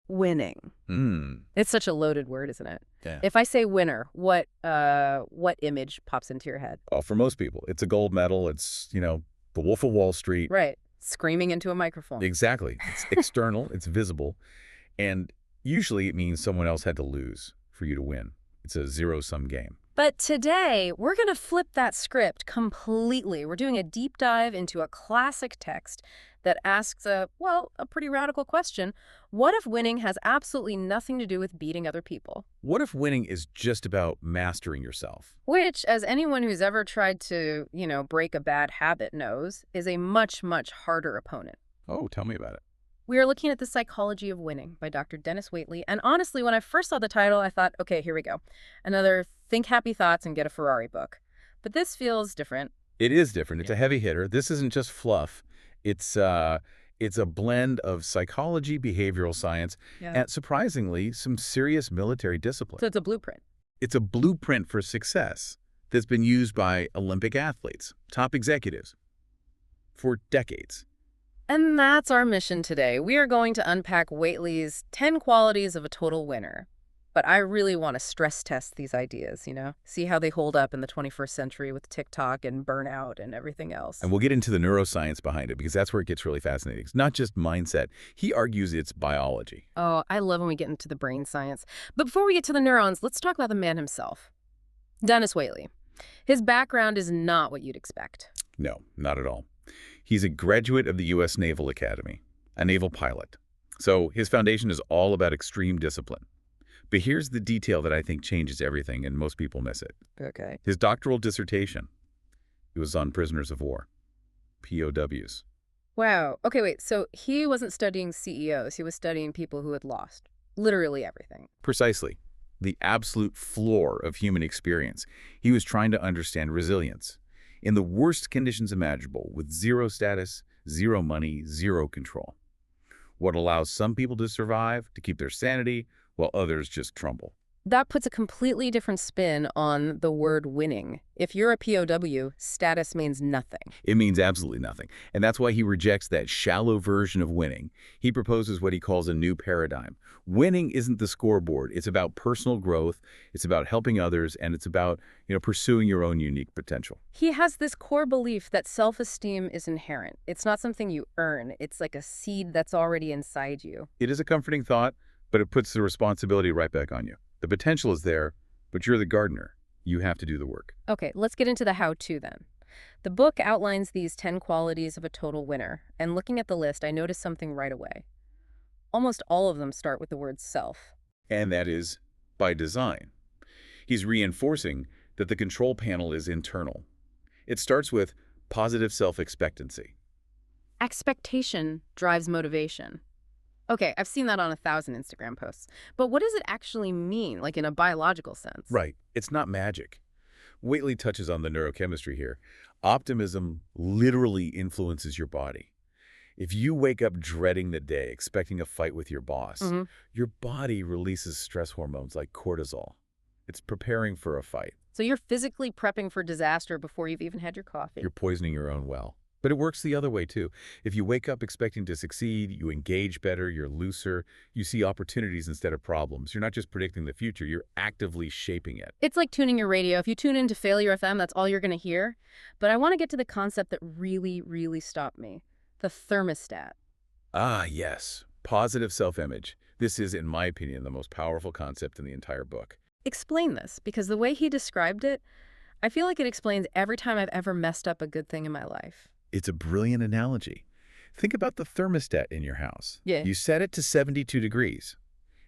Winning. It's such a loaded word, isn't it? Yeah. If I say winner, what image pops into your head? Oh, for most people, it's a gold medal. It's, the Wolf of Wall Street. Right. Screaming into a microphone. Exactly. It's external. It's visible. And usually it means someone else had to lose for you to win. It's a zero-sum game. But today, we're going to flip that script completely. We're doing a deep dive into a classic text that asks a pretty radical question. What if winning has absolutely nothing to do with beating other people? What if winning is just about mastering yourself? Which, as anyone who's ever tried to, break a bad habit knows, is a much, much harder opponent. Oh, tell me about it. We are looking at The Psychology of Winning by Dr. Denis Waitley. And honestly, when I first saw the title, I thought, okay, here we go. Another Think Happy Thoughts and Get a Ferrari book. But this feels different. It is different. It's a heavy hitter. This isn't just fluff. It's a blend of psychology, behavioral science, and surprisingly, some serious military discipline. So it's a blueprint. It's a blueprint for success that's been used by Olympic athletes, top executives, for decades. And that's our mission today. We are going to unpack Waitley's 10 qualities of a total winner. But I really want to stress test these ideas, see how they hold up in the 21st century with TikTok and burnout and everything else. And we'll get into the neuroscience behind it because that's where it gets really fascinating. It's not just mindset. He argues it's biology. Oh, I love when we get into the brain science. But before we get to the neurons, let's talk about the man himself. Denis Waitley. His background is not what you'd expect. No, not at all. He's a graduate of the U.S. Naval Academy, a naval pilot. So his foundation is all about extreme discipline. But here's the detail that I think changes everything, and most people miss it. Okay. His doctoral dissertation, it was on prisoners of war, POWs. Wow. Okay, wait. So he wasn't studying CEOs. He was studying people who had lost literally everything. Precisely. The absolute floor of human experience. He was trying to understand resilience in the worst conditions imaginable, with zero status, zero money, zero control. What allows some people to survive, to keep their sanity, while others just crumble. That puts a completely different spin on the word winning. If you're a POW, status means nothing. It means absolutely nothing. And that's why he rejects that shallow version of winning. He proposes what he calls a new paradigm. Winning isn't the scoreboard. It's about personal growth. It's about helping others. And it's about, pursuing your own unique potential. He has this core belief that self-esteem is inherent. It's not something you earn. It's like a seed that's already inside you. It is a comforting thought, but it puts the responsibility right back on you. The potential is there, but you're the gardener. You have to do the work. Okay, let's get into the how-to then. The book outlines these 10 qualities of a total winner, and looking at the list, I noticed something right away. Almost all of them start with the word self. And that is by design. He's reinforcing that the control panel is internal. It starts with positive self-expectancy. Expectation drives motivation. Okay, I've seen that on 1,000 Instagram posts. But what does it actually mean, like in a biological sense? Right. It's not magic. Waitley touches on the neurochemistry here. Optimism literally influences your body. If you wake up dreading the day, expecting a fight with your boss, your body releases stress hormones like cortisol. It's preparing for a fight. So you're physically prepping for disaster before you've even had your coffee. You're poisoning your own well. But it works the other way, too. If you wake up expecting to succeed, you engage better, you're looser, you see opportunities instead of problems. You're not just predicting the future, you're actively shaping it. It's like tuning your radio. If you tune into Failure FM, that's all you're going to hear. But I want to get to the concept that really, really stopped me. The thermostat. Ah, yes. Positive self-image. This is, in my opinion, the most powerful concept in the entire book. Explain this, because the way he described it, I feel like it explains every time I've ever messed up a good thing in my life. It's a brilliant analogy. Think about the thermostat in your house. Yeah. You set it to 72 degrees.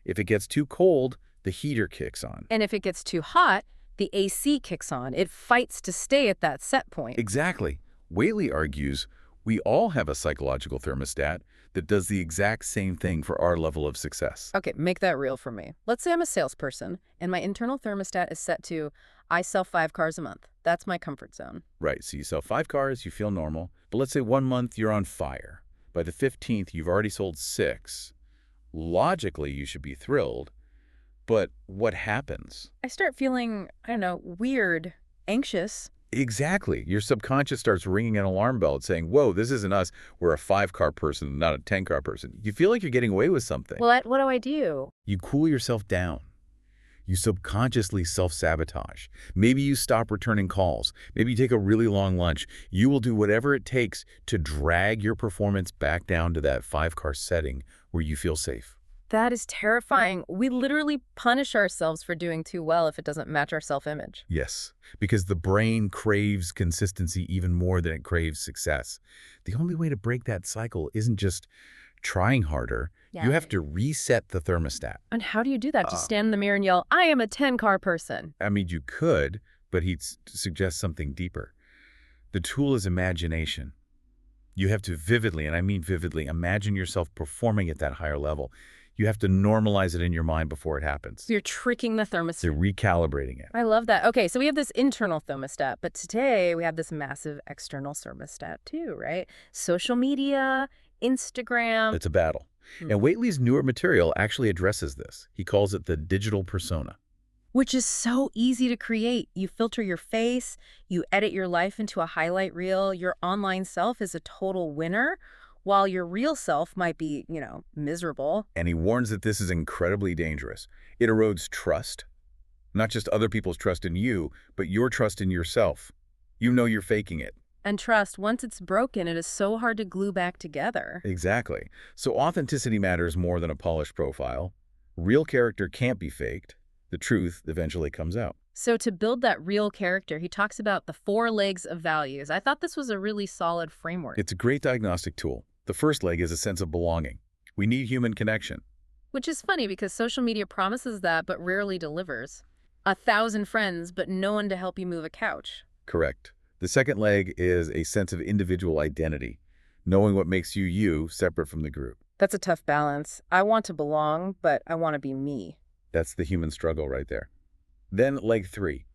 If it gets too cold, the heater kicks on. And if it gets too hot, the AC kicks on. It fights to stay at that set point. Exactly. Waitley argues we all have a psychological thermostat that does the exact same thing for our level of success. Okay, make that real for me. Let's say I'm a salesperson, and my internal thermostat is set to, I sell 5 cars a month. That's my comfort zone. Right, so you sell 5 cars, you feel normal. But let's say 1 month you're on fire. By the 15th, you've already sold 6. Logically, you should be thrilled. But what happens? I start feeling, weird, anxious. Exactly. Your subconscious starts ringing an alarm bell saying, whoa, this isn't us. We're a 5-car person, not a 10-car person. You feel like you're getting away with something. What do I do? You cool yourself down. You subconsciously self-sabotage. Maybe you stop returning calls. Maybe you take a really long lunch. You will do whatever it takes to drag your performance back down to that 5-car setting where you feel safe. That is terrifying. We literally punish ourselves for doing too well if it doesn't match our self-image. Yes, because the brain craves consistency even more than it craves success. The only way to break that cycle isn't just trying harder. You have to reset the thermostat. And how do you do that? Just stand in the mirror and yell, I am a 10-car person. I mean, you could, but he'd suggest something deeper. The tool is imagination. You have to vividly, and I mean vividly, imagine yourself performing at that higher level. You have to normalize it in your mind before it happens. So you're tricking the thermostat. You're recalibrating it. I love that. Okay, so we have this internal thermostat, but today we have this massive external thermostat too, right? Social media, Instagram. It's a battle. And Waitley's newer material actually addresses this. He calls it the digital persona. Which is so easy to create. You filter your face, you edit your life into a highlight reel. Your online self is a total winner, while your real self might be, miserable. And he warns that this is incredibly dangerous. It erodes trust, not just other people's trust in you, but your trust in yourself. You know you're faking it. And trust, once it's broken, it is so hard to glue back together. Exactly. So authenticity matters more than a polished profile. Real character can't be faked. The truth eventually comes out. So to build that real character, he talks about the 4 legs of values. I thought this was a really solid framework. It's a great diagnostic tool. The first leg is a sense of belonging. We need human connection. Which is funny because social media promises that but rarely delivers. 1,000 friends, but no one to help you move a couch. Correct. The second leg is a sense of individual identity, knowing what makes you you, separate from the group. That's a tough balance. I want to belong, but I want to be me. That's the human struggle right there. Then leg 3,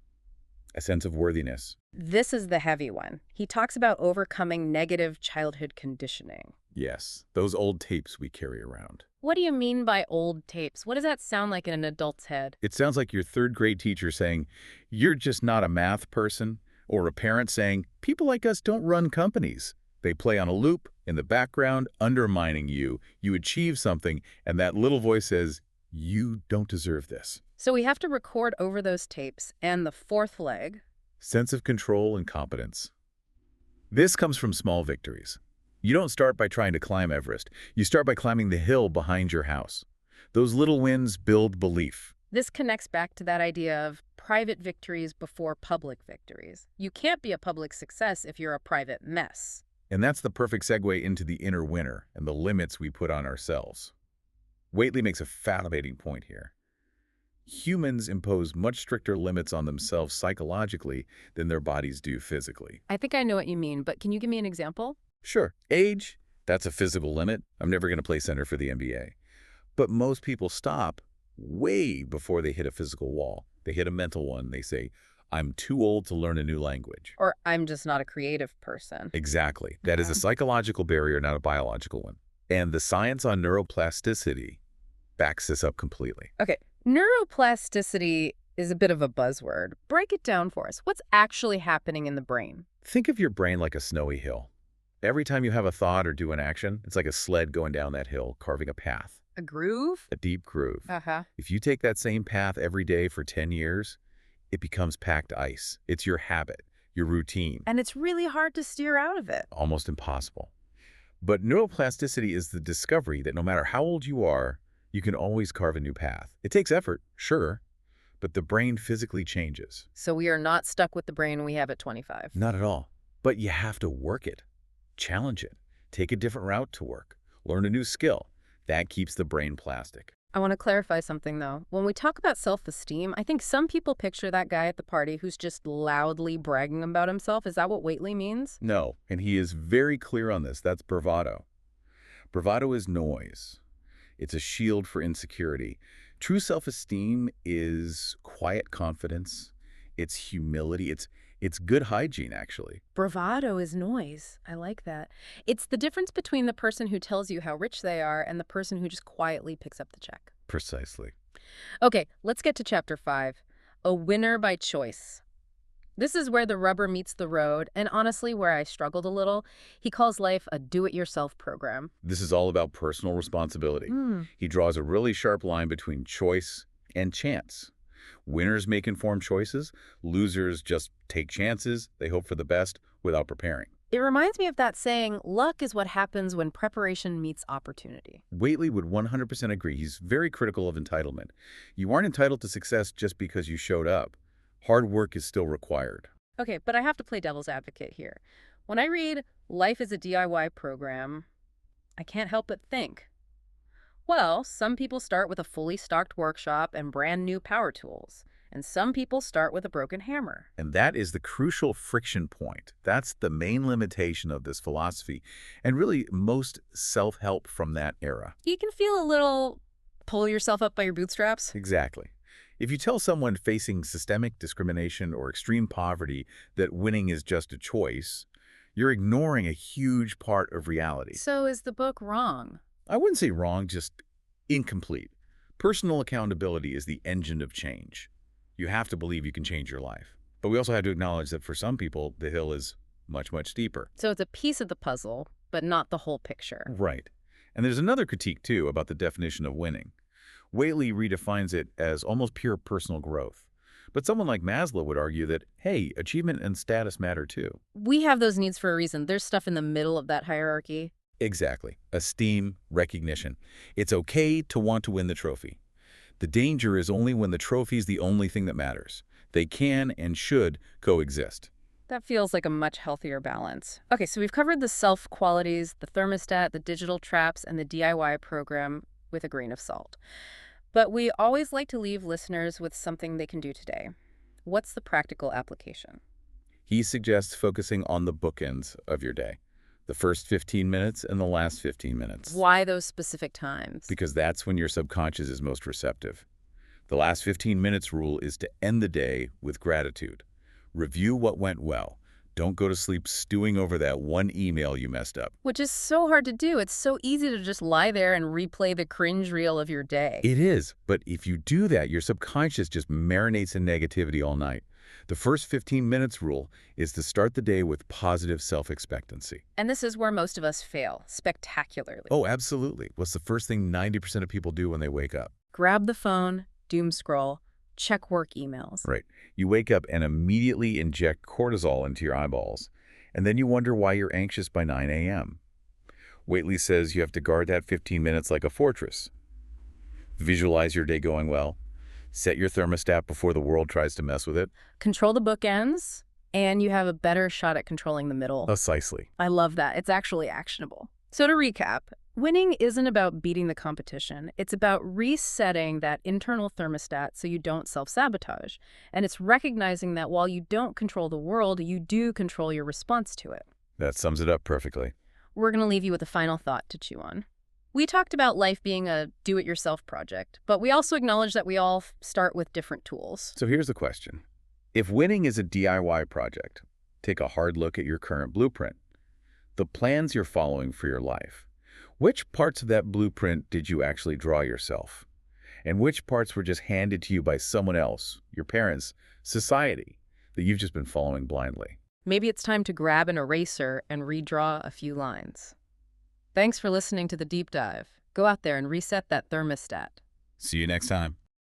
a sense of worthiness. This is the heavy one. He talks about overcoming negative childhood conditioning. Yes, those old tapes we carry around. What do you mean by old tapes? What does that sound like in an adult's head? It sounds like your 3rd grade teacher saying, you're just not a math person, or a parent saying, people like us don't run companies. They play on a loop in the background, undermining you. You achieve something, and that little voice says, you don't deserve this. So we have to record over those tapes. And the 4th leg? Sense of control and competence. This comes from small victories. You don't start by trying to climb Everest. You start by climbing the hill behind your house. Those little wins build belief. This connects back to that idea of private victories before public victories. You can't be a public success if you're a private mess. And that's the perfect segue into the inner winner and the limits we put on ourselves. Waitley makes a fascinating point here. Humans impose much stricter limits on themselves psychologically than their bodies do physically. I think I know what you mean, but can you give me an example? Sure, age, that's a physical limit. I'm never going to play center for the NBA. But most people stop way before they hit a physical wall. They hit a mental one. They say, I'm too old to learn a new language. Or I'm just not a creative person. Exactly. That is a psychological barrier, not a biological one. And the science on neuroplasticity backs this up completely. Okay, neuroplasticity is a bit of a buzzword. Break it down for us. What's actually happening in the brain? Think of your brain like a snowy hill. Every time you have a thought or do an action, it's like a sled going down that hill, carving a path. A groove? A deep groove. Uh-huh. If you take that same path every day for 10 years, it becomes packed ice. It's your habit, your routine. And it's really hard to steer out of it. Almost impossible. But neuroplasticity is the discovery that no matter how old you are, you can always carve a new path. It takes effort, sure, but the brain physically changes. So we are not stuck with the brain we have at 25. Not at all. But you have to work it, challenge it, take a different route to work, learn a new skill. That keeps the brain plastic. I want to clarify something, though. When we talk about self-esteem, I think some people picture that guy at the party who's just loudly bragging about himself. Is that what Waitley means? No, and he is very clear on this. That's bravado. Bravado is noise. It's a shield for insecurity. True self-esteem is quiet confidence. It's humility. It's good hygiene, actually. Bravado is noise. I like that. It's the difference between the person who tells you how rich they are and the person who just quietly picks up the check. Precisely. Okay, let's get to chapter 5. A winner by choice. This is where the rubber meets the road, and honestly, where I struggled a little. He calls life a do-it-yourself program. This is all about personal responsibility. Hmm. He draws a really sharp line between choice and chance. Winners make informed choices. Losers just take chances. They hope for the best without preparing. It reminds me of that saying, luck is what happens when preparation meets opportunity. Waitley would 100% agree. He's very critical of entitlement. You aren't entitled to success just because you showed up. Hard work is still required. Okay, but I have to play devil's advocate here. When I read Life is a DIY program, I can't help but think, well, some people start with a fully stocked workshop and brand new power tools, and some people start with a broken hammer. And that is the crucial friction point. That's the main limitation of this philosophy, and really most self-help from that era. You can feel a little pull yourself up by your bootstraps. Exactly. If you tell someone facing systemic discrimination or extreme poverty that winning is just a choice, you're ignoring a huge part of reality. So is the book wrong? I wouldn't say wrong, just incomplete. Personal accountability is the engine of change. You have to believe you can change your life. But we also have to acknowledge that for some people, the hill is much, much steeper. So it's a piece of the puzzle, but not the whole picture. Right. And there's another critique, too, about the definition of winning. Waitley redefines it as almost pure personal growth. But someone like Maslow would argue that, hey, achievement and status matter, too. We have those needs for a reason. There's stuff in the middle of that hierarchy. Exactly. Esteem, recognition. It's okay to want to win the trophy. The danger is only when the trophy is the only thing that matters. They can and should coexist. That feels like a much healthier balance. Okay, so we've covered the self qualities, the thermostat, the digital traps, and the DIY program with a grain of salt. But we always like to leave listeners with something they can do today. What's the practical application? He suggests focusing on the bookends of your day. The first 15 minutes and the last 15 minutes. Why those specific times? Because that's when your subconscious is most receptive. The last 15 minutes rule is to end the day with gratitude. Review what went well. Don't go to sleep stewing over that one email you messed up. Which is so hard to do. It's so easy to just lie there and replay the cringe reel of your day. It is, but if you do that, your subconscious just marinates in negativity all night. The first 15 minutes rule is to start the day with positive self-expectancy. And this is where most of us fail, spectacularly. Oh, absolutely. What's the first thing 90% of people do when they wake up? Grab the phone, doom scroll, check work emails. Right. You wake up and immediately inject cortisol into your eyeballs, and then you wonder why you're anxious by 9 a.m. Waitley says you have to guard that 15 minutes like a fortress. Visualize your day going well. Set your thermostat before the world tries to mess with it. Control the bookends, and you have a better shot at controlling the middle. Precisely. I love that. It's actually actionable. So to recap, winning isn't about beating the competition. It's about resetting that internal thermostat so you don't self-sabotage. And it's recognizing that while you don't control the world, you do control your response to it. That sums it up perfectly. We're going to leave you with a final thought to chew on. We talked about life being a do-it-yourself project, but we also acknowledge that we all start with different tools. So here's the question. If winning is a DIY project, take a hard look at your current blueprint. The plans you're following for your life. Which parts of that blueprint did you actually draw yourself? And which parts were just handed to you by someone else, your parents, society, that you've just been following blindly? Maybe it's time to grab an eraser and redraw a few lines. Thanks for listening to The Deep Dive. Go out there and reset that thermostat. See you next time.